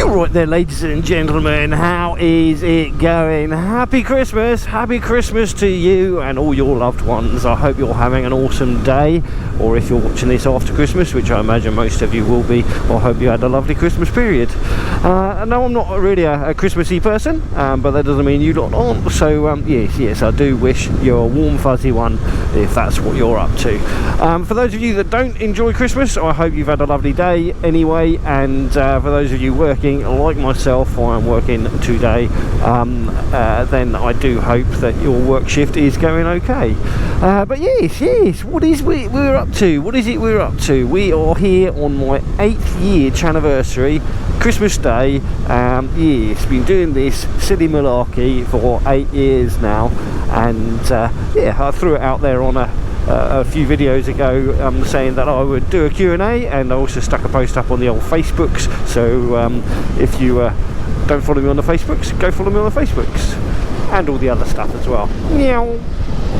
Right there, ladies and gentlemen, how is it going? Happy Christmas to you and all your loved ones. I hope you're having an awesome day, or if you're watching this after Christmas, which I imagine most of you will be, I hope you had a lovely Christmas period. No, I'm not really a Christmassy person, but that doesn't mean you lot aren't. So yes, I do wish you're a warm fuzzy one if that's what you're up to. For those of you that don't enjoy Christmas, I hope you've had a lovely day anyway, and for those of you working like myself, I am working today, then I do hope that your work shift is going okay. But yes, what is we're up to? What is it we're up to? We are here on my 8th year Channiversary, Christmas Day. Yes, been doing this silly malarkey for 8 years now, and yeah, I threw it out there on a few videos ago, saying that I would do a Q&A, and I also stuck a post up on the old Facebooks. So if you don't follow me on the Facebooks, go follow me on the Facebooks, and all the other stuff as well. Meow.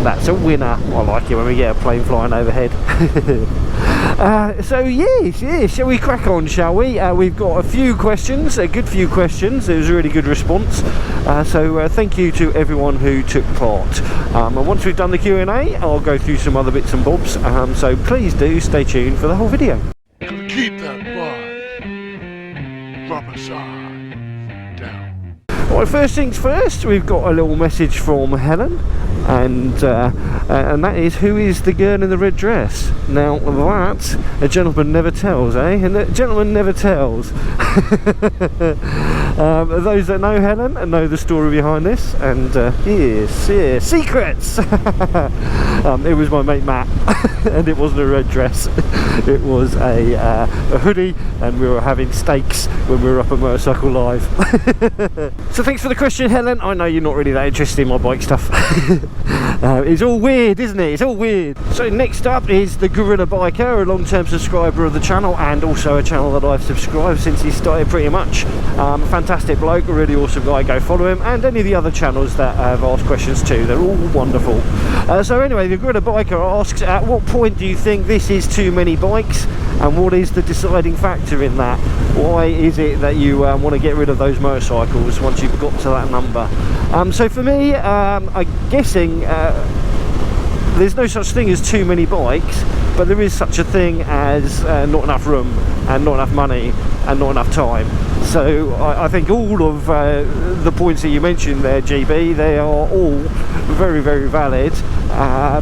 That's a winner. I like it when we get a plane flying overhead. So yes, shall we crack on, shall we? We've got a few questions, a good few questions. There was a really good response, so thank you to everyone who took part. And once we've done the Q&A, I'll go through some other bits and bobs, so please do stay tuned for the whole video. Keep that bud. Drop aside. Down. Right, first things first, we've got a little message from Helen, and that is, who is the girl in the red dress? Now that a gentleman never tells, eh? And a gentleman never tells. Those that know Helen and know the story behind this, and yes, secrets. It was my mate Matt, and it wasn't a red dress. It was a hoodie, and we were having steaks when we were up at Motorcycle Live. So thanks for the question, Helen. I know you're not really that interested in my bike stuff. It's all weird, isn't it? It's all weird. So next up is TheGorillaBiker, a long-term subscriber of the channel, and also a channel that I've subscribed since he started pretty much. Fantastic bloke, a really awesome guy. Go follow him, and any of the other channels that have asked questions too. They're all wonderful. So anyway, TheGorillaBiker asks, at what point do you think this is too many bikes, and what is the deciding factor in that? Why is it that you want to get rid of those motorcycles once you've got to that number? So for me, I'm guessing there's no such thing as too many bikes, but there is such a thing as not enough room and not enough money and not enough time. So I think all of the points that you mentioned there, GB, they are all very, very valid,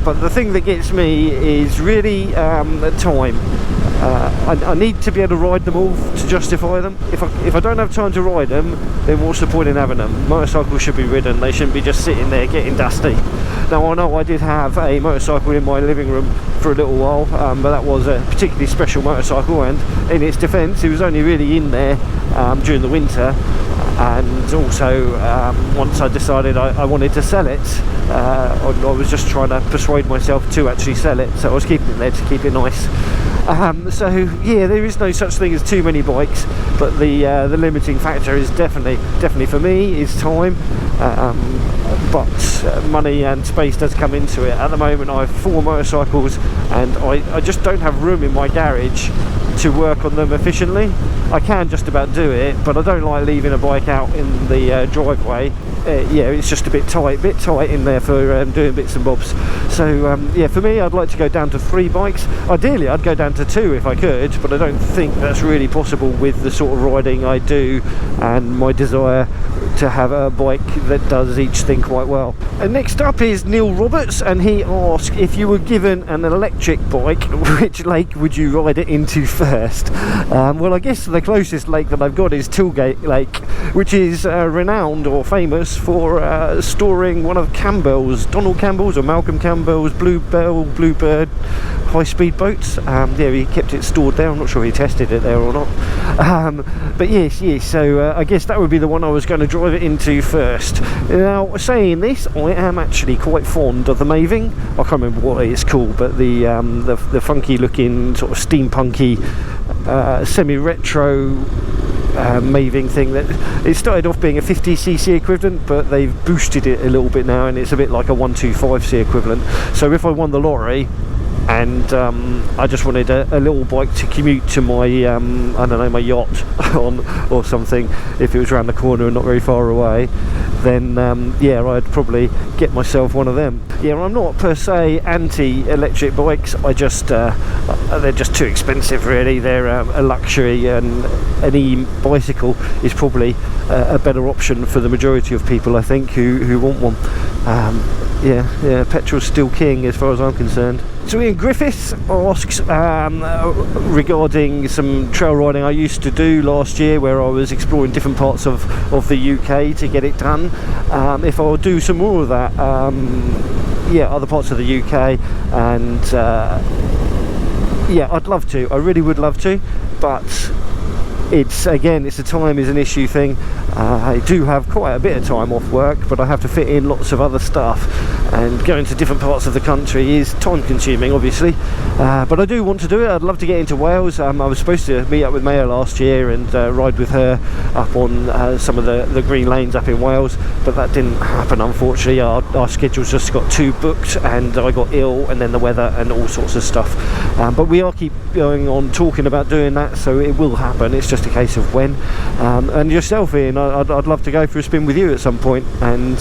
but the thing that gets me is really time. I need to be able to ride them all to justify them. If I don't have time to ride them, then what's the point in having them? Motorcycles should be ridden, they shouldn't be just sitting there getting dusty. Now I know I did have a motorcycle in my living room for a little while, but that was a particularly special motorcycle, and in its defence, it was only really in there during the winter. And also once I decided I wanted to sell it, I was just trying to persuade myself to actually sell it, so I was keeping it there to keep it nice. So yeah, there is no such thing as too many bikes, but the limiting factor is definitely for me is time, but money and space does come into it. At the moment I have 4 motorcycles, and I just don't have room in my garage to work on them efficiently. I can just about do it, but I don't like leaving a bike out in the driveway. Yeah, it's just a bit tight in there for doing bits and bobs. So yeah, for me, I'd like to go down to 3 bikes. Ideally I'd go down to 2 if I could, but I don't think that's really possible with the sort of riding I do and my desire to have a bike that does each thing quite well. And next up is Neil Roberts, and he asks, if you were given an electric bike, which lake would you ride it into first? Well, I guess the closest lake that I've got is Tilgate Lake, which is renowned or famous for storing one of Campbell's, Donald Campbell's or Malcolm Campbell's Bluebird high-speed boats. Yeah, he kept it stored there. I'm not sure he tested it there or not. But yes, so I guess that would be the one I was going to drive it into first. Now, saying this, I am actually quite fond of the Maving. I can't remember what it's called, but the funky looking sort of steampunky semi-retro Maving thing. That it started off being a 50cc equivalent, but they've boosted it a little bit now, and it's a bit like a 125c equivalent. So if I won the lottery, and I just wanted a little bike to commute to my I don't know, my yacht on or something. If it was around the corner and not very far away, then yeah, I'd probably get myself one of them. Yeah, I'm not per se anti-electric bikes. I just they're just too expensive, really. They're a luxury, and an e-bicycle is probably a better option for the majority of people, I think, who want one. Yeah, petrol's still king as far as I'm concerned. So Ian Griffiths asks regarding some trail riding I used to do last year, where I was exploring different parts of the UK to get it done. If I'll do some more of that, yeah, other parts of the UK, and yeah, I'd love to. I really would love to, but it's a time is an issue thing. I do have quite a bit of time off work, but I have to fit in lots of other stuff, and going to different parts of the country is time consuming, obviously, but I do want to do it. I'd love to get into Wales. I was supposed to meet up with Maya last year and ride with her up on some of the green lanes up in Wales, but that didn't happen, unfortunately. Our schedules just got too booked, and I got ill, and then the weather and all sorts of stuff, but we are keep going on talking about doing that, so it will happen. It's just a case of when. And yourself, Ian, I'd love to go for a spin with you at some point, and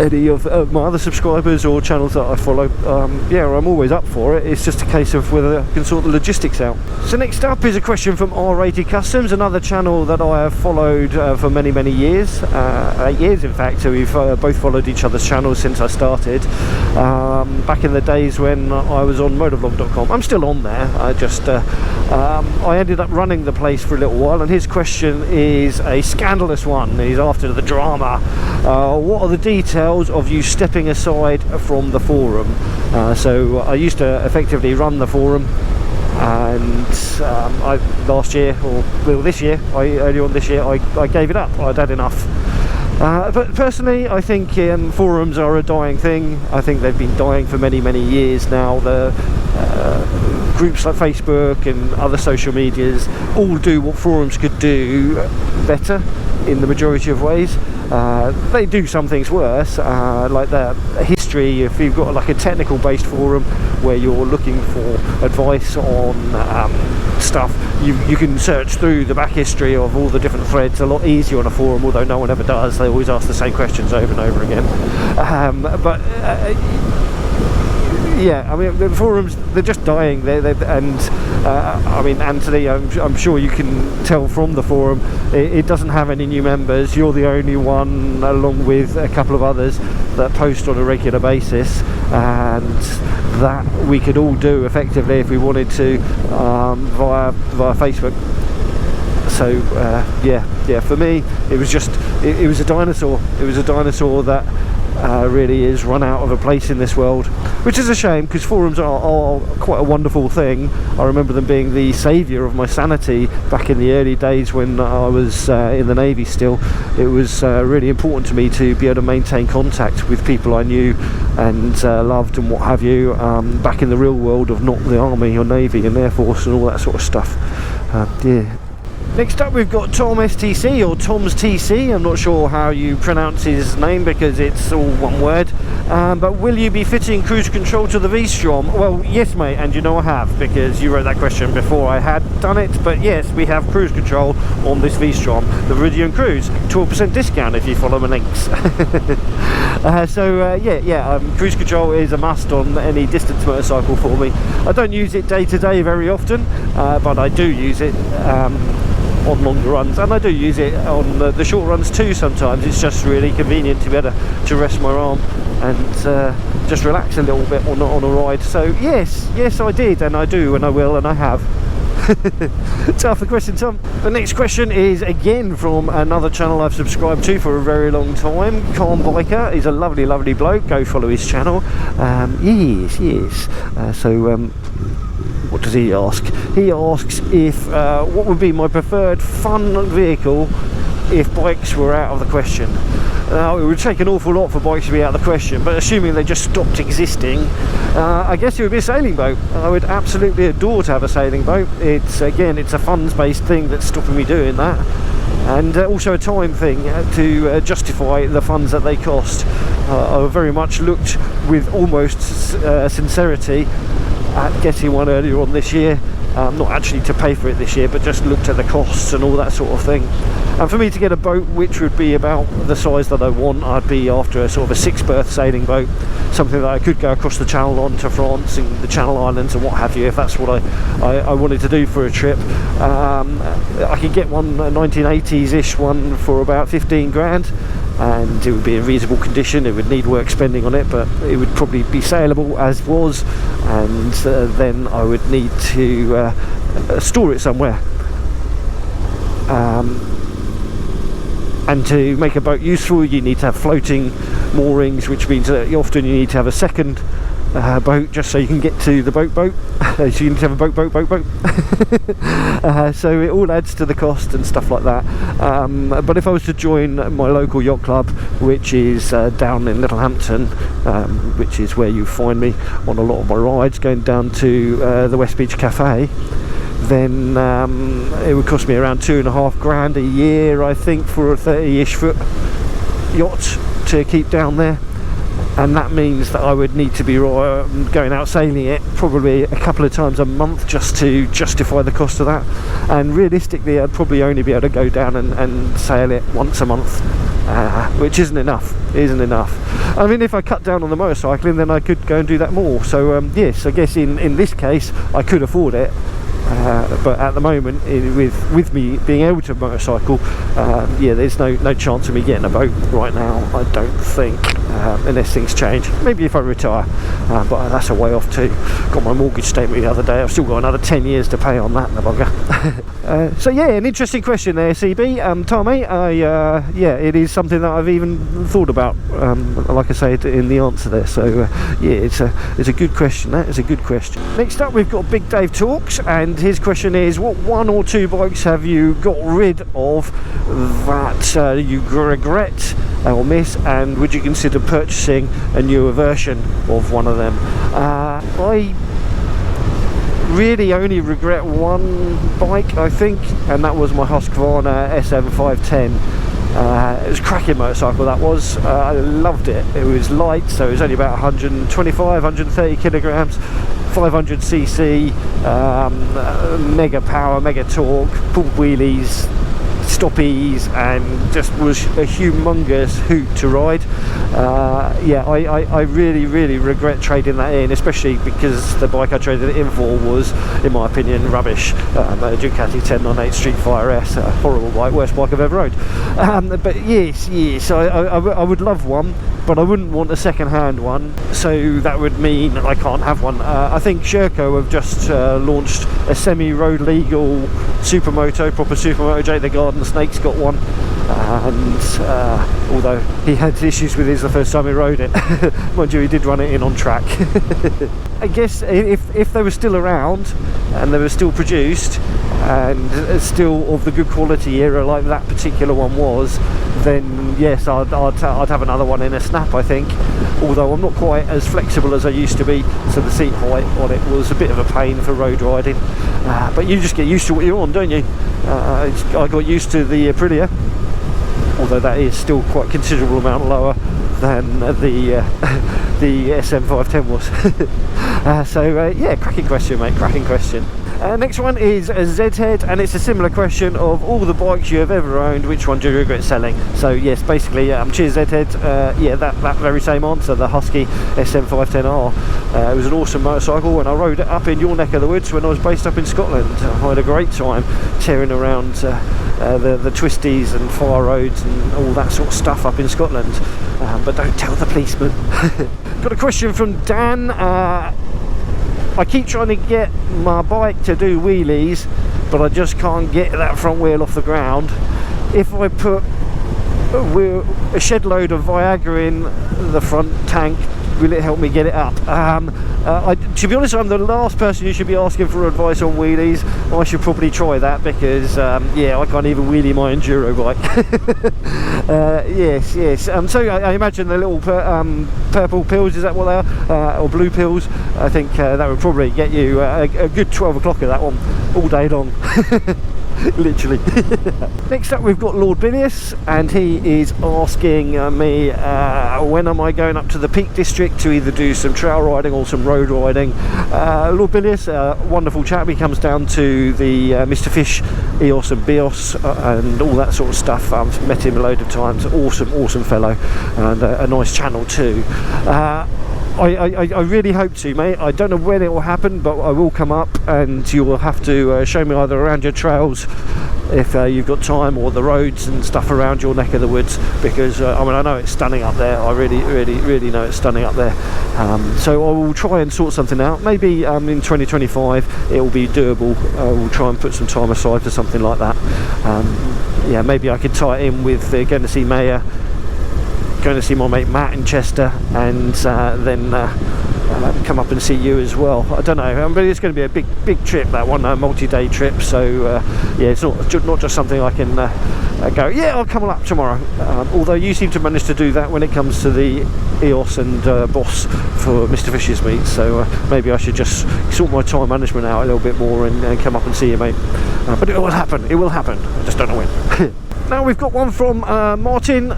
any of my other subscribers or channels that I follow, yeah, I'm always up for it. It's just a case of whether I can sort the logistics out. So next up is a question from RRatedCustoms, another channel that I have followed for many years, 8 years in fact. So we've both followed each other's channels since I started, back in the days when I was on motovlog.com. I'm still on there. I ended up running the place for a little while, and his question is a scandalous one. He's after the drama. What are the details of you stepping aside from the forum? So I used to effectively run the forum, and earlier on this year, I gave it up. I'd had enough. But personally, I think forums are a dying thing. I think they've been dying for many years now. The groups like Facebook and other social medias all do what forums could do better in the majority of ways. They do some things worse, like the history. If you've got like a technical based forum where you're looking for advice on stuff, you can search through the back history of all the different threads a lot easier on a forum, although no one ever does. They always ask the same questions over and over again. Yeah, I mean, the forums, they're just dying. I mean, Anthony, I'm sure you can tell from the forum, it doesn't have any new members. You're the only one, along with a couple of others, that post on a regular basis, and that we could all do effectively if we wanted to via Facebook. So yeah, for me, it was just it was a dinosaur. It was a dinosaur that really is run out of a place in this world, which is a shame, because forums are quite a wonderful thing. I remember them being the saviour of my sanity back in the early days when I was in the Navy still. It was really important to me to be able to maintain contact with people I knew and loved and what have you, back in the real world of not the Army or Navy and Air Force and all that sort of stuff. Yeah. Next up, we've got Tom STC, or Tom's TC. I'm not sure how you pronounce his name because it's all one word. But will you be fitting cruise control to the V-Strom? Well, yes, mate, and you know I have, because you wrote that question before I had done it. But yes, we have cruise control on this V-Strom, the Viridian Cruise. 12% discount if you follow my links. Cruise control is a must on any distance motorcycle for me. I don't use it day to day very often, but I do use it on longer runs, and I do use it on the short runs too sometimes. It's just really convenient to be able to rest my arm and just relax a little bit on a ride. So yes I did, and I do, and I will, and I have. Tough question, Tom. The next question is again from another channel I've subscribed to for a very long time. CalmBiker. He's a lovely bloke. Go follow his channel. Yes. What does he ask? He asks if what would be my preferred fun vehicle if bikes were out of the question. Now, it would take an awful lot for bikes to be out of the question, but assuming they just stopped existing, I guess it would be a sailing boat. I would absolutely adore to have a sailing boat. It's a funds-based thing that's stopping me doing that, and also a time thing to justify the funds that they cost. I very much looked with almost sincerity at getting one earlier on this year. Not actually to pay for it this year, but just looked at the costs and all that sort of thing. And for me to get a boat which would be about the size that I want, I'd be after a sort of a 6-berth sailing boat, something that I could go across the channel on to France and the Channel Islands and what have you, if that's what I wanted to do for a trip. I could get one, a 1980s-ish one, for about 15 grand, and it would be in reasonable condition. It would need work spending on it, but it would probably be saleable as was, and then I would need to store it somewhere. And to make a boat useful, you need to have floating moorings, which means that often you need to have a second boat just so you can get to the boat. So you need to have a boat. So it all adds to the cost and stuff like that. But if I was to join my local yacht club, which is down in Littlehampton, which is where you find me on a lot of my rides, going down to the West Beach Cafe, then it would cost me around 2.5 grand a year, I think, for a 30-ish foot yacht to keep down there. And that means that I would need to be going out sailing it probably a couple of times a month just to justify the cost of that. And realistically, I'd probably only be able to go down and sail it once a month, which isn't enough. I mean, if I cut down on the motorcycling, then I could go and do that more. So yes, I guess in this case I could afford it. But at the moment, with me being able to motorcycle, yeah, there's no chance of me getting a boat right now, I don't think, unless things change. Maybe if I retire, but that's a way off too. Got my mortgage statement the other day. I've still got another 10 years to pay on that, the bugger. So yeah, an interesting question there, CB. Tommy, yeah, it is something that I've even thought about, like I say in the answer there. So yeah, it's a good question. That is a good question. Next up, we've got Big Dave Talks, and his question is, what 1 or 2 bikes have you got rid of that you regret or miss, and would you consider purchasing a newer version of one of them? I really only regret one bike, I think, and that was my Husqvarna SM510. It was a cracking motorcycle, that was. I loved it. It was light, so it was only about 125, 130 kilograms, 500cc, mega power, mega torque, pulled wheelies, stoppies, and just was a humongous hoot to ride. Yeah, I really regret trading that in, especially because the bike I traded it in for was, in my opinion, rubbish. A Ducati 1098 Street Fire S, a horrible bike, worst bike I've ever rode. But yes, I would love one, but I wouldn't want a second-hand one, so that would mean I can't have one. I think Sherco have just launched a semi-road legal supermoto, proper supermoto. Jake the Garden Snake's got one, and although he had issues with his the first time he rode it, mind you, he did run it in on track. I guess if they were still around and they were still produced and still of the good quality era like that particular one was, then yes, I'd have another one in a snap, I think. Although I'm not quite as flexible as I used to be, so the seat height on it was a bit of a pain for road riding. But you just get used to what you're on, don't you? I got used to the Aprilia, although that is still quite a considerable amount lower than the SM510 was. So yeah, cracking question, mate, cracking question. Next one is a ZedHead, and it's a similar question of all the bikes you have ever owned, which one do you regret selling? So yes, basically, cheers ZedHead. Yeah, that very same answer, the Husky SM510R. It was an awesome motorcycle, and I rode it up in your neck of the woods when I was based up in Scotland. I had a great time tearing around the twisties and fire roads and all that sort of stuff up in Scotland. But don't tell the policeman. Got a question from Dan. I keep trying to get my bike to do wheelies, but I just can't get that front wheel off the ground. If I put a shed load of Viagra in the front tank, will it help me get it up? To be honest, I'm the last person you should be asking for advice on wheelies. I should probably try that because yeah, I can't even wheelie my enduro bike. Yes. So I imagine the little purple pills, is that what they are? Or blue pills? I think that would probably get you a good 12 o'clock of that one all day long. literally. Next up we've got LordBilious, and he is asking me when am I going up to the Peak District to either do some trail riding or some road riding. LordBilious, wonderful chap. He comes down to the Mr. Fish EOS and BIOS and all that sort of stuff. I've met him a load of times. Awesome fellow, and a nice channel too. I really hope to, mate. I don't know when it will happen, but I will come up and you will have to show me either around your trails if you've got time, or the roads and stuff around your neck of the woods, because I mean, I know it's stunning up there. I really know it's stunning up there. So I will try and sort something out. Maybe in 2025 it will be doable. I will try and put some time aside for something like that. Yeah, maybe I could tie it in with going to see Maya, going to see my mate Matt in Chester, and then come up and see you as well. I don't know, but it's going to be a big trip, that one, a multi-day trip. So yeah, it's not just something I can go, yeah, I'll come up tomorrow. Although you seem to manage to do that when it comes to the EOS and BOSS for Mr. Fish's meet. So maybe I should just sort my time management out a little bit more and come up and see you, mate. But it will happen. I just don't know when. Now we've got one from Martin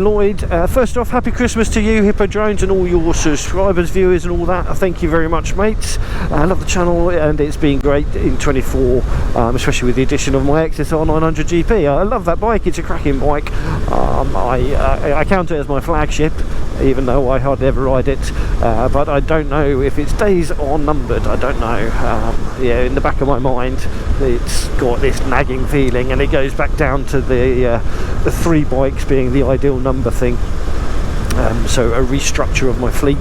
Lloyd. First off, happy Christmas to you, Hippo-Drones, and all your subscribers, viewers and all that. Thank you very much, mates. I love the channel and it's been great in 24, especially with the addition of my XSR 900 GP. I love that bike, it's a cracking bike. I count it as my flagship, even though I hardly ever ride it, but I don't know if its days are numbered. I don't know. Yeah, in the back of my mind it's got this nagging feeling, and it goes back down to the 3 bikes being the ideal number thing. So a restructure of my fleet,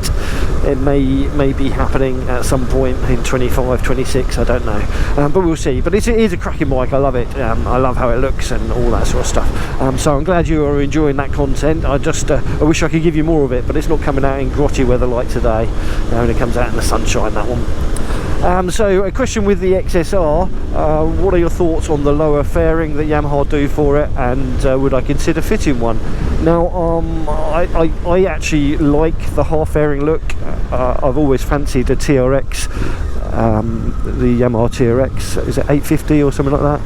it may be happening at some point in 25, 26, I don't know, but we'll see. But it is a cracking bike, I love it. I love how it looks and all that sort of stuff. So I'm glad you are enjoying that content. I wish I could give you more of it, but it's not coming out in grotty weather like today. When it comes out in the sunshine, that one. So a question with the XSR, what are your thoughts on the lower fairing that Yamaha do for it, and would I consider fitting one? Now I actually like the half fairing look. I've always fancied a TRX, the Yamaha TRX, is it 850 or something like that?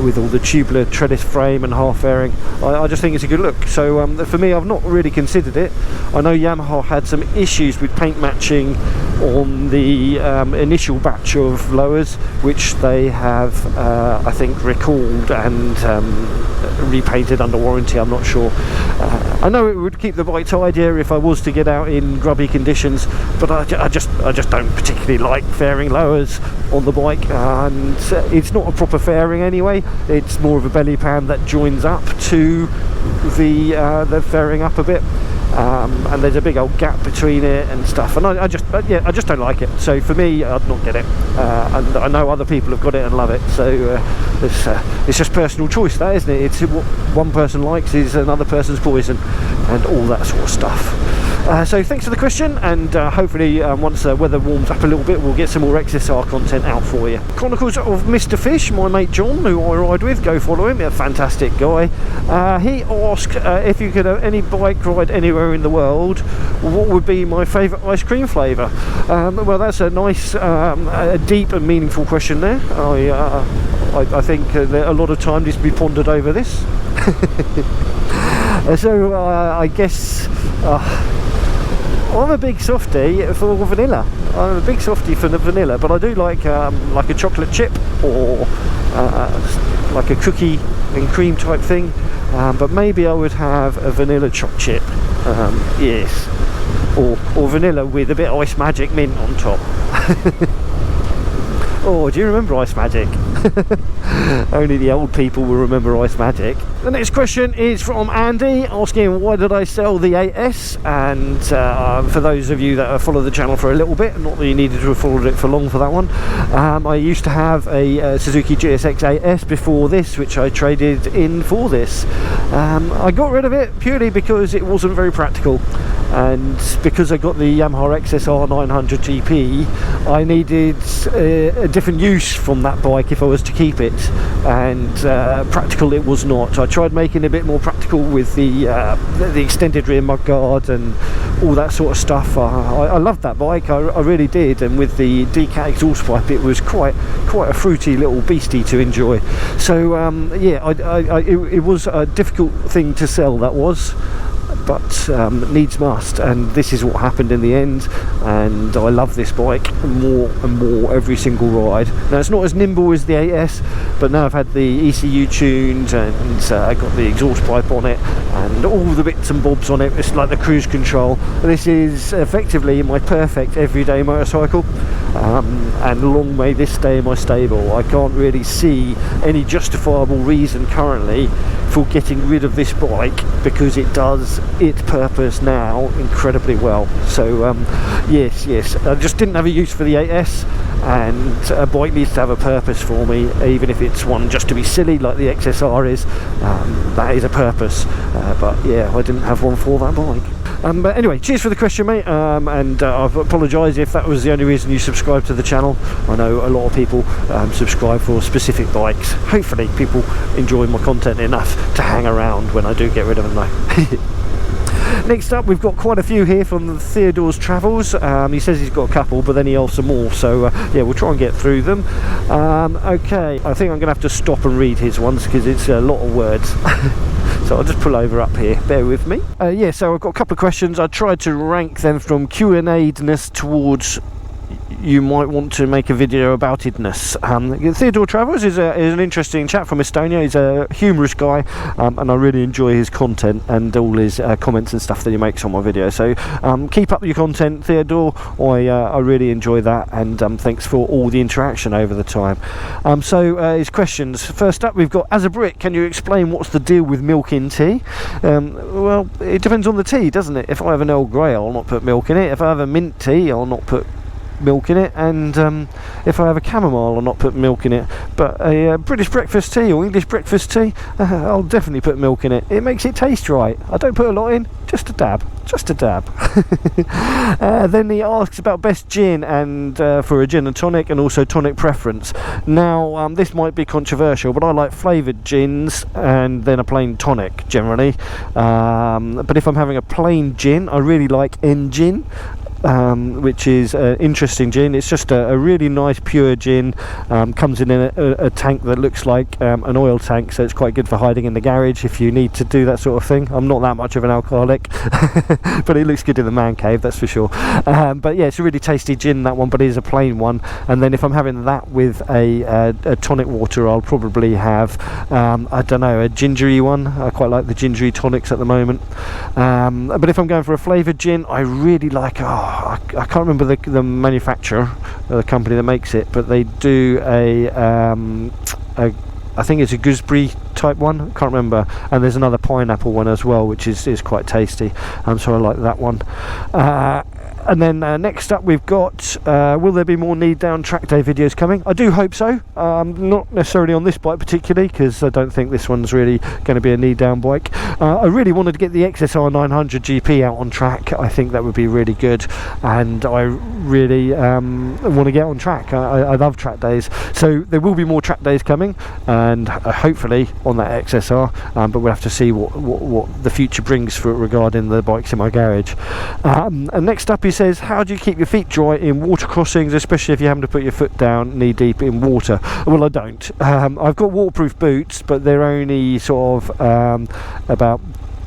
With all the tubular trellis frame and half fairing. I just think it's a good look. So for me, I've not really considered it. I know Yamaha had some issues with paint matching on the initial batch of lowers, which they have I think recalled and repainted under warranty. I'm not sure. I know it would keep the bike tidier if I was to get out in grubby conditions, but I just don't particularly like fairing lowers on the bike, and it's not a proper fairing anyway. It's more of a belly pan that joins up to the fairing up a bit, and there's a big old gap between it and stuff, and I just don't like it. So for me, I'd not get it, and I know other people have got it and love it. So it's just personal choice, that, isn't it? It's what one person likes is another person's poison, and all that sort of stuff. So thanks for the question, and hopefully once the weather warms up a little bit, we'll get some more XSR content out for you. Chronicles of Mr. Fish, my mate John, who I ride with, go follow him, a fantastic guy. He asked if you could have any bike ride anywhere in the world, what would be my favourite ice cream flavour? Well, that's a nice, a deep and meaningful question there. I think that a lot of time needs to be pondered over this. So I guess I'm a big softie for vanilla. I'm a big softie for the vanilla, but I do like a chocolate chip, or like a cookie and cream type thing. But maybe I would have a vanilla choc chip, yes, or vanilla with a bit of Ice Magic mint on top. Oh, do you remember Ice Magic? Only the old people will remember Ice Magic. The next question is from Andy, asking why did I sell the 8S, and for those of you that have followed the channel for a little bit, not that you needed to have followed it for long for that one, I used to have a Suzuki GSX 8S before this, which I traded in for this. I got rid of it purely because it wasn't very practical, and because I got the Yamaha XSR 900 GP, I needed a different use from that bike if I was to keep it, and practical it was not. I tried making it a bit more practical with the extended rear mudguard and all that sort of stuff. I loved that bike, I really did, and with the Decat exhaust pipe it was quite a fruity little beastie to enjoy. So yeah, it was a difficult thing to sell, that was, but needs must, and this is what happened in the end, and I love this bike more and more every single ride. Now it's not as nimble as the 8S, but now I've had the ECU tuned and I got the exhaust pipe on it and all the bits and bobs on it. It's like the cruise control. This is effectively my perfect everyday motorcycle, and long may this stay in my stable. I can't really see any justifiable reason currently for getting rid of this bike, because it does its purpose now incredibly well. So yes, I just didn't have a use for the 8S, and a bike needs to have a purpose for me, even if it's one just to be silly like the XSR is. That is a purpose, but yeah, I didn't have one for that bike. But anyway, cheers for the question, mate, and I apologise if that was the only reason you subscribed to the channel. I know a lot of people subscribe for specific bikes. Hopefully people enjoy my content enough to hang around when I do get rid of them though. Next up, we've got quite a few here from Theodor's Travels. He says he's got a couple, but then he asks some more, so yeah, we'll try and get through them. Okay, I think I'm going to have to stop and read his ones because it's a lot of words. So I'll just pull over up here, bear with me. Yeah, so I've got a couple of questions. I tried to rank them from Q&A-ness towards you might want to make a video about itness. Theodor Travels is an interesting chap from Estonia. He's a humorous guy, and I really enjoy his content and all his comments and stuff that he makes on my videos. So keep up your content, Theodor. I really enjoy that, and thanks for all the interaction over the time. So his questions. First up, we've got, as a Brit, can you explain what's the deal with milk in tea? Well, it depends on the tea, doesn't it? If I have an Earl Grey, I'll not put milk in it. If I have a mint tea, I'll not put milk in it, and if I have a chamomile, I'll not put milk in it. But a British breakfast tea or English breakfast tea, I'll definitely put milk in it. It makes it taste right. I don't put a lot in, just a dab. Then he asks about best gin and for a gin and tonic, and also tonic preference. Now this might be controversial, but I like flavoured gins and then a plain tonic generally. But if I'm having a plain gin, I really like N-Gin, which is an interesting gin. It's just a really nice pure gin. Comes in a tank that looks like an oil tank, so it's quite good for hiding in the garage if you need to do that sort of thing. I'm not that much of an alcoholic, but it looks good in the man cave, that's for sure. But yeah, it's a really tasty gin, that one, but it is a plain one. And then if I'm having that with a tonic water, I'll probably have I don't know, a gingery one. I quite like the gingery tonics at the moment. But if I'm going for a flavoured gin, I really like I can't remember the manufacturer, the company that makes it, but they do I think it's a gooseberry type one, I can't remember, and there's another pineapple one as well, which is quite tasty, so I like that one. And then next up we've got, will there be more Knee Down track day videos coming? I do hope so. Not necessarily on this bike particularly, because I don't think this one's really going to be a knee down bike. I really wanted to get the XSR 900 GP out on track. I think that would be really good, and I really want to get on track. I love track days, so there will be more track days coming, and hopefully on that XSR, but we'll have to see what the future brings for regarding the bikes in my garage. And next up, he says, how do you keep your feet dry in water crossings, especially if you're having to put your foot down knee deep in water? Well, I don't. I've got waterproof boots, but they're only sort of about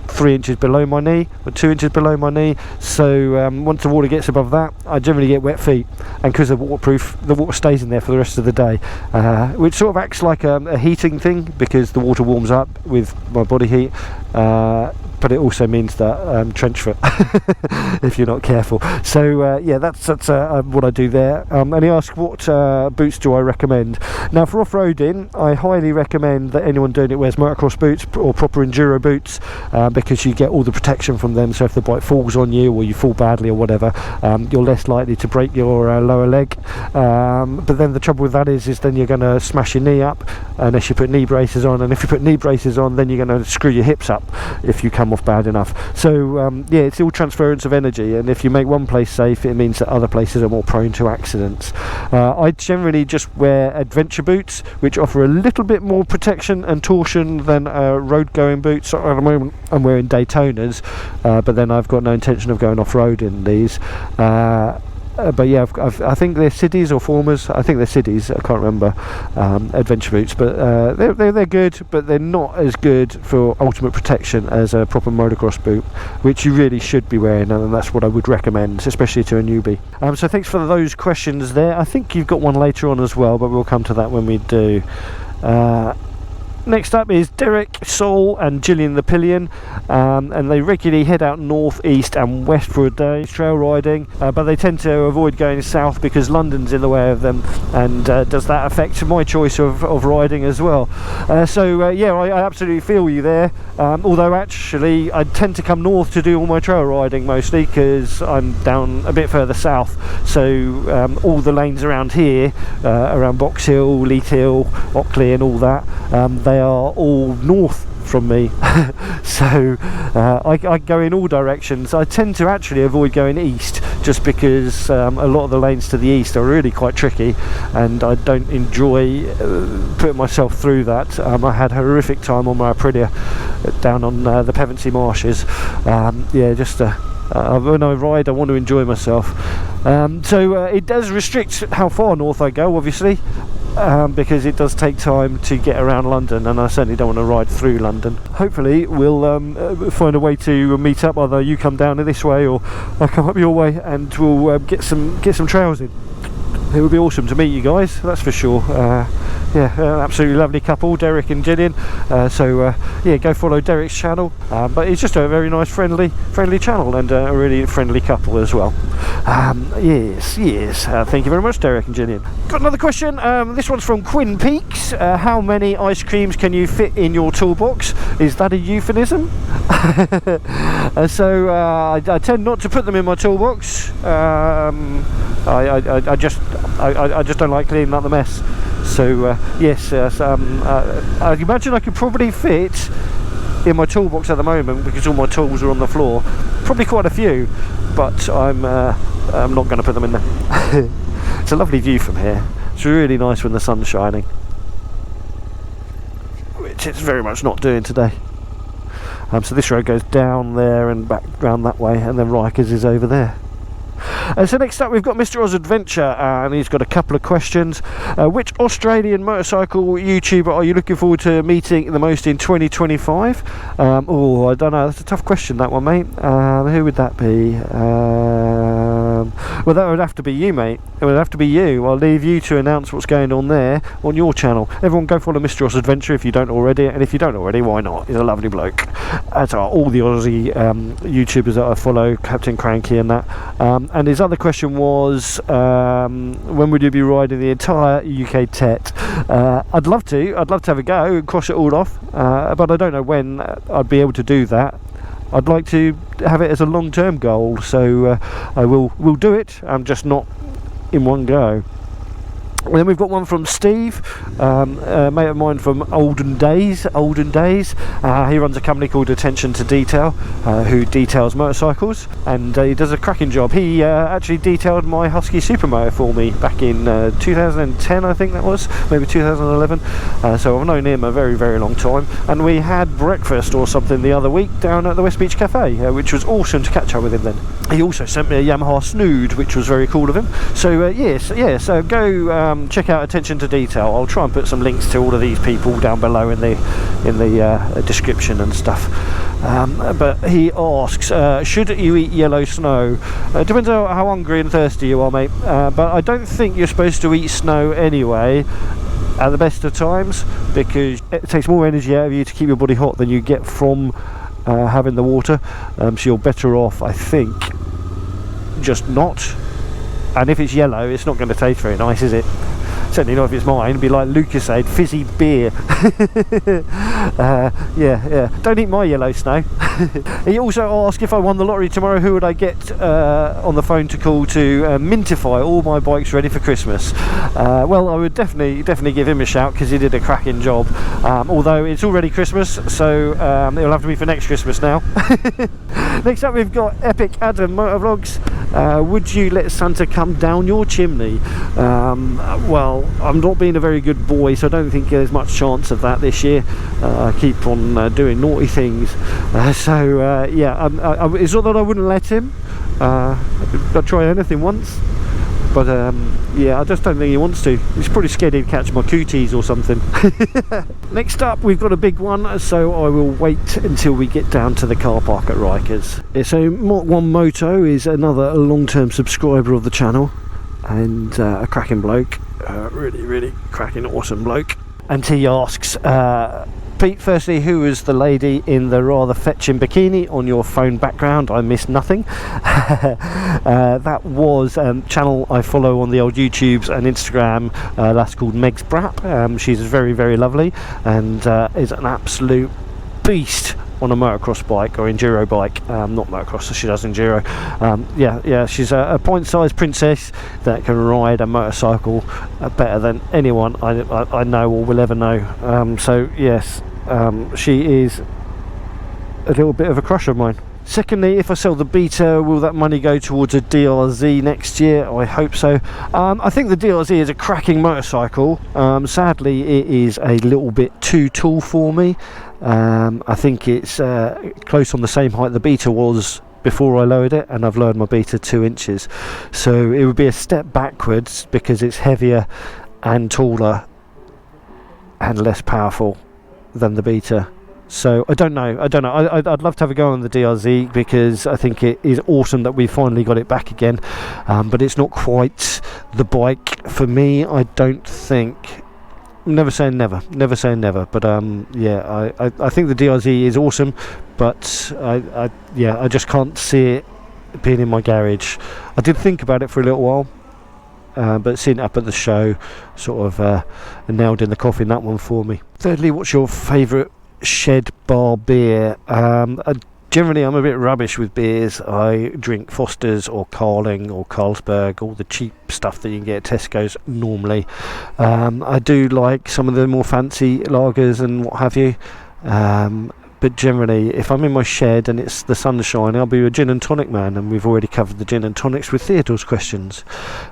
3 inches below my knee or 2 inches below my knee, so once the water gets above that, I generally get wet feet, and because they're waterproof, the water stays in there for the rest of the day, which sort of acts like a heating thing, because the water warms up with my body heat, but it also means that trench foot if you're not careful. So yeah, that's what I do there. And he asks, what boots do I recommend? Now, for off-roading, I highly recommend that anyone doing it wears motocross boots or proper enduro boots, because you get all the protection from them. So if the bike falls on you, or you fall badly or whatever, you're less likely to break your lower leg. But then the trouble with that is then you're going to smash your knee up unless you put knee braces on, and if you put knee braces on, then you're going to screw your hips up if you come off bad enough. So yeah, it's all transference of energy, and if you make one place safe, it means that other places are more prone to accidents. I generally just wear adventure boots, which offer a little bit more protection and torsion than road going boots. At the moment I'm wearing Daytonas, but then I've got no intention of going off-road in these. But yeah, I think they're Cities or Formers. I think they're Cities. I can't remember. Adventure boots, but they're good, but they're not as good for ultimate protection as a proper motocross boot, which you really should be wearing, and that's what I would recommend, especially to a newbie. So thanks for those questions there. I think you've got one later on as well, but we'll come to that when we do. Next up is Dereksol and Gillian-The-Pillion, and they regularly head out north, east and west for a day trail riding, but they tend to avoid going south because London's in the way of them. And does that affect my choice of riding as well? Yeah, I absolutely feel you there, although actually I tend to come north to do all my trail riding mostly because I'm down a bit further south, so all the lanes around here, around Box Hill, Leith Hill, Ockley and all that, they are all north from me. So I go in all directions. I tend to actually avoid going east just because a lot of the lanes to the east are really quite tricky, and I don't enjoy putting myself through that. I had a horrific time on my Aprilia down on the Pevensey Marshes. Yeah, just when I ride I want to enjoy myself. So it does restrict how far north I go, obviously, because it does take time to get around London, and I certainly don't want to ride through London. Hopefully we'll find a way to meet up, either you come down this way or I come up your way, and we'll get some trails in. It would be awesome to meet you guys, that's for sure. Yeah, an absolutely lovely couple, Derek and Gillian. Yeah, go follow Derek's channel. But it's just a very nice, friendly channel, and a really friendly couple as well. Yes. Thank you very much, Derek and Gillian. Got another question. This one's from Quinn Peaks. How many ice creams can you fit in your toolbox? Is that a euphemism? I tend not to put them in my toolbox. I just don't like cleaning up the mess. So yes, I imagine I could probably fit in my toolbox at the moment, because all my tools are on the floor, probably quite a few, but I'm not going to put them in there. It's a lovely view from here. It's really nice when the sun's shining, which it's very much not doing today. So this road goes down there and back round that way, and then Rikers is over there. So next up we've got MrAusadventure, and he's got a couple of questions. Which Australian motorcycle YouTuber are you looking forward to meeting the most in 2025? Oh, I don't know, that's a tough question, that one, mate. Who would that be? Well, that would have to be you, mate. It would have to be you. I'll leave you to announce what's going on there on your channel. Everyone go follow MrAusadventure if you don't already, and if you don't already, why not? He's a lovely bloke, as are all the Aussie YouTubers that I follow, Captain Cranky and that. And his other question was, when would you be riding the entire UK TET? I'd love to have a go and cross it all off, but I don't know when I'd be able to do that. I'd like to have it as a long-term goal, so I will do it. I'm just not in one go. And then we've got one from Steve, a mate of mine from olden days. He runs a company called Attention to Detail, who details motorcycles, and he does a cracking job. He actually detailed my Husky Supermoto for me back in 2010, I think that was, maybe 2011. So I've known him a very, very long time, and we had breakfast or something the other week down at the West Beach Cafe, which was awesome to catch up with him then. He also sent me a Yamaha Snood, which was very cool of him. So so go check out Attention to Detail. I'll try and put some links to all of these people down below in the description and stuff. But he asks, should you eat yellow snow? Depends on how hungry and thirsty you are, mate. But I don't think you're supposed to eat snow anyway at the best of times, because it takes more energy out of you to keep your body hot than you get from having the water. So you're better off, I think, just not. And if it's yellow, it's not going to taste very nice, is it? Certainly not if it's mine. It'd be like Lucasade fizzy beer. Yeah, don't eat my yellow snow. He also asked if I won the lottery tomorrow, who would I get on the phone to call to mintify all my bikes ready for Christmas. Well, I would definitely give him a shout, because he did a cracking job, although it's already Christmas, so it'll have to be for next Christmas now. Next up we've got Epic AdamMotovlogs. Would you let Santa come down your chimney? Well, I'm not being a very good boy, so I don't think there's much chance of that this year. I keep on doing naughty things, yeah, it's not that I wouldn't let him. I'd try anything once, but yeah, I just don't think he wants to. He's probably scared he'd catch my cooties or something. Next up we've got a big one, so I will wait until we get down to the car park at Rikers. Yeah, so markonemoto is another long-term subscriber of the channel, and a cracking bloke, really cracking awesome bloke. And he asks, Pete, firstly, who was the lady in the rather fetching bikini on your phone background? I missed nothing. That was a channel I follow on the old YouTubes and Instagram. That's called Meg's Brap. She's very lovely, and is an absolute beast on a motocross bike or enduro bike. Not motocross, so she does enduro. Yeah, she's a point-sized princess that can ride a motorcycle better than anyone I know or will ever know. So yes, she is a little bit of a crush of mine. Secondly, if I sell the Beta, will that money go towards a DRZ next year? I hope so. I think the DRZ is a cracking motorcycle. Sadly, it is a little bit too tall for me. I think it's close on the same height the Beta was before I lowered it, and I've lowered my Beta 2 inches. So it would be a step backwards, because it's heavier and taller and less powerful than the Beta. So I don't know. I'd love to have a go on the DRZ, because I think it is awesome that we finally got it back again, but it's not quite the bike for me, I don't think. Never saying never, but yeah, I think the DRZ is awesome, but I just can't see it being in my garage. I did think about it for a little while, but seeing it up at the show sort of nailed in the coffin, that one for me. Thirdly, what's your favourite shed bar beer? Generally I'm a bit rubbish with beers. I drink Foster's or Carling or Carlsberg, all the cheap stuff that you can get at Tesco's normally. I do like some of the more fancy lagers and what have you, but generally if I'm in my shed and it's the sun shining, I'll be a gin and tonic man, and we've already covered the gin and tonics with Theodor's questions.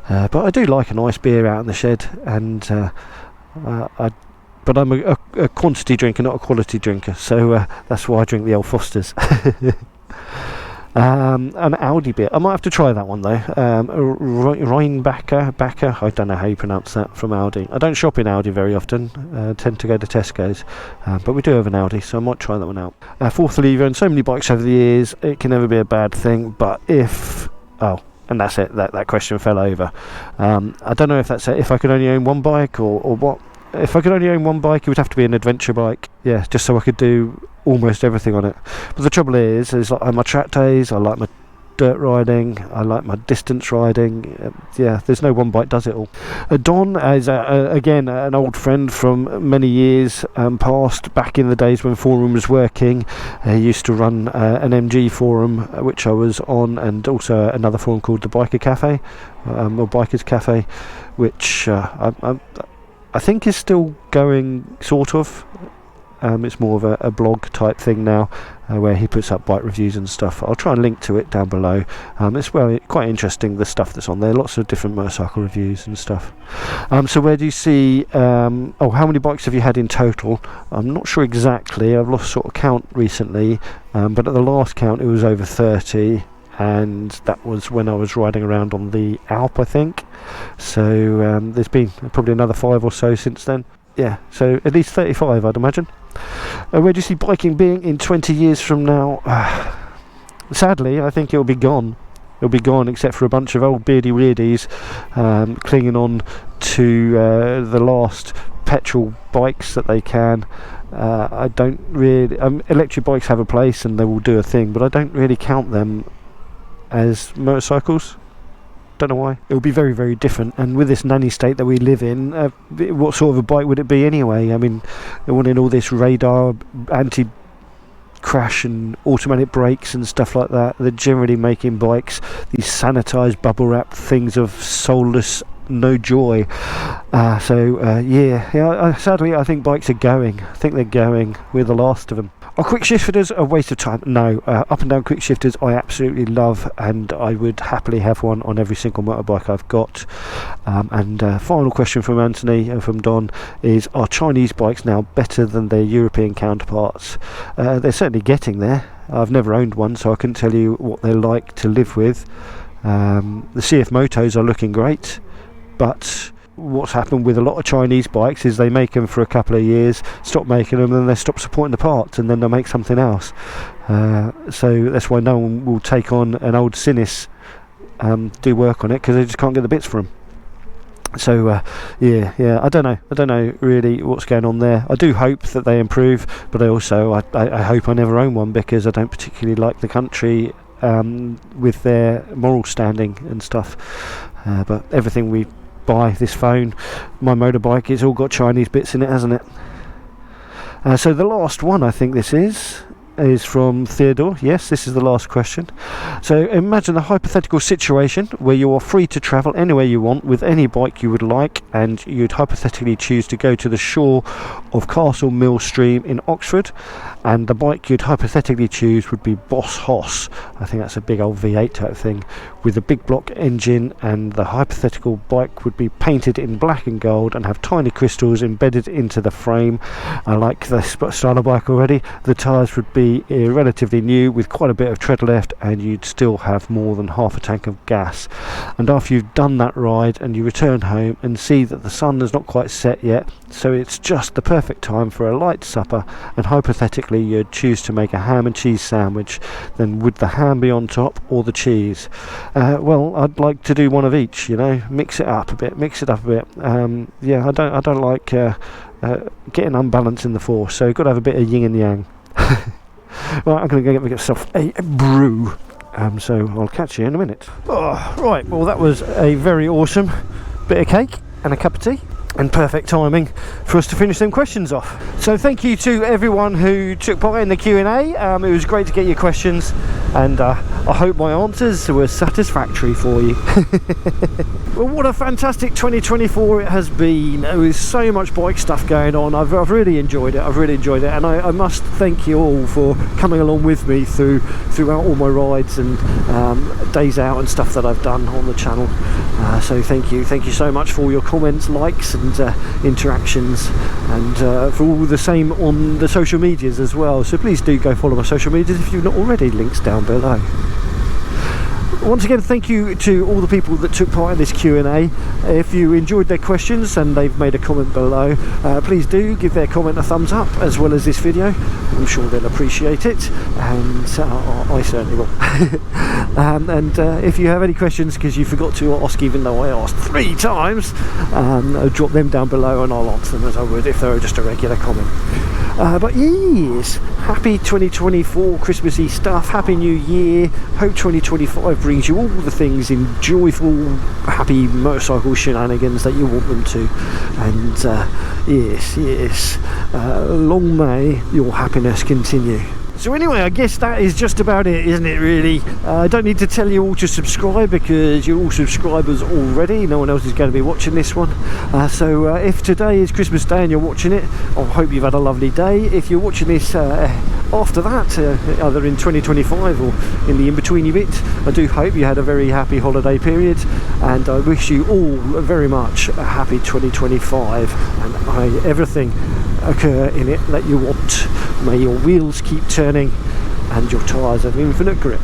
But I do like a nice beer out in the shed, and but I'm a quantity drinker, not a quality drinker, so that's why I drink the old Fosters. An Audi beer, I might have to try that one though. Rheinbacher, I don't know how you pronounce that, from Audi. I don't shop in Audi very often, tend to go to Tesco's, but we do have an Audi, so I might try that one out. Fourthly, you've owned so many bikes over the years, it can never be a bad thing, but if... oh, and that's it, that question fell over. I don't know if that's it, if I could only own one bike or what. If I could only own one bike, it would have to be an adventure bike, yeah, just so I could do almost everything on it. But the trouble is like, I like my track days, I like my dirt riding, I like my distance riding. Yeah, there's no one bike does it all. Don is again an old friend from many years past, back in the days when Forum was working. He used to run an MG forum, which I was on, and also another forum called the Biker Cafe, or Bikers Cafe, which I think is still going, sort of. It's more of a blog type thing now, where he puts up bike reviews and stuff. I'll try and link to it down below. It's quite interesting, the stuff that's on there. Lots of different motorcycle reviews and stuff. So where do you see... how many bikes have you had in total? I'm not sure exactly. I've lost sort of count recently, but at the last count it was over 30. And that was when I was riding around on the Alp, I think. So there's been probably another 5 or so since then. Yeah, so at least 35, I'd imagine. Where do you see biking being in 20 years from now? Sadly, I think it'll be gone. It'll be gone, except for a bunch of old beardy weirdies clinging on to the last petrol bikes that they can. I don't really... electric bikes have a place and they will do a thing, but I don't really count them as motorcycles. don't know why. It will be very, very different. And with this nanny state that we live in, what sort of a bike would it be anyway? I mean, they wanted all this radar, anti-crash and automatic brakes and stuff like that. They're generally making bikes, these sanitised, bubble wrapped things of soulless, no joy. Sadly, I think bikes are going. I think they're going. We're the last of them. Are quick shifters a waste of time? No. Up and down quick shifters I absolutely love, and I would happily have one on every single motorbike I've got. Final question from Anthony, from Don, is, are Chinese bikes now better than their European counterparts? They're certainly getting there. I've never owned one, so I couldn't tell you what they're like to live with. The CF Motos are looking great, but what's happened with a lot of Chinese bikes is they make them for a couple of years, stop making them, and then they stop supporting the parts, and then they'll make something else. So that's why no one will take on an old Sinis, do work on it, because they just can't get the bits for them. So I don't know really what's going on there. I do hope that they improve, but I hope I never own one, because I don't particularly like the country with their moral standing and stuff. But everything we buy, this phone, my motorbike, it's all got Chinese bits in it, hasn't it? So the last one, I think this is from Theodor. Yes, this is the last question. So imagine a hypothetical situation where you are free to travel anywhere you want with any bike you would like, and you'd hypothetically choose to go to the shore of Castle Mill Stream in Oxford, and the bike you'd hypothetically choose would be Boss Hoss. I think that's a big old V8 type thing with a big block engine, and the hypothetical bike would be painted in black and gold and have tiny crystals embedded into the frame. I like the style of bike already. The tyres would be relatively new with quite a bit of tread left, and you'd still have more than half a tank of gas. And after you've done that ride and you return home and see that the sun has not quite set yet, so it's just the perfect time for a light supper, and hypothetically you'd choose to make a ham and cheese sandwich, then would the ham be on top or the cheese? Well, I'd like to do one of each, mix it up a bit. I don't like getting unbalanced in the force, so you've got to have a bit of yin and yang. Right, I'm going to go get myself a brew, so I'll catch you in a minute. Right, well, that was a very awesome bit of cake and a cup of tea, and perfect timing for us to finish them questions off. So thank you to everyone who took part in the Q&A. It was great to get your questions, and I hope my answers were satisfactory for you. Well, what a fantastic 2024 it has been. There was so much bike stuff going on. I've really enjoyed it. And I must thank you all for coming along with me throughout all my rides and days out and stuff that I've done on the channel. So thank you so much for all your comments, likes and interactions, and for all the same on the social medias as well. So please do go follow my social medias if you've not already, links down below. Once again, thank you to all the people that took part in this Q&A. If you enjoyed their questions and they've made a comment below, please do give their comment a thumbs up, as well as this video. I'm sure they'll appreciate it, and I certainly will. And if you have any questions because you forgot to ask, even though I asked 3 times, drop them down below and I'll answer them as I would if they were just a regular comment. But yes, happy 2024 Christmassy stuff, happy new year. Hope 2025 brings you all the things in joyful, happy motorcycle shenanigans that you want them to. And yes, long may your happiness continue. So anyway, I guess that is just about it, isn't it, really? I don't need to tell you all to subscribe, because you're all subscribers already. No one else is going to be watching this one. So if today is Christmas Day and you're watching it, I hope you've had a lovely day. If you're watching this after that, either in 2025 or in the in-betweeny bit, I do hope you had a very happy holiday period, and I wish you all very much a happy 2025, and everything occur in it that you want. May your wheels keep turning and your tyres have infinite grip.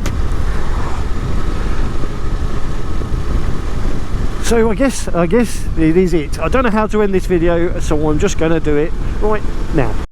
So I guess it is it. I don't know how to end this video, so I'm just going to do it right now.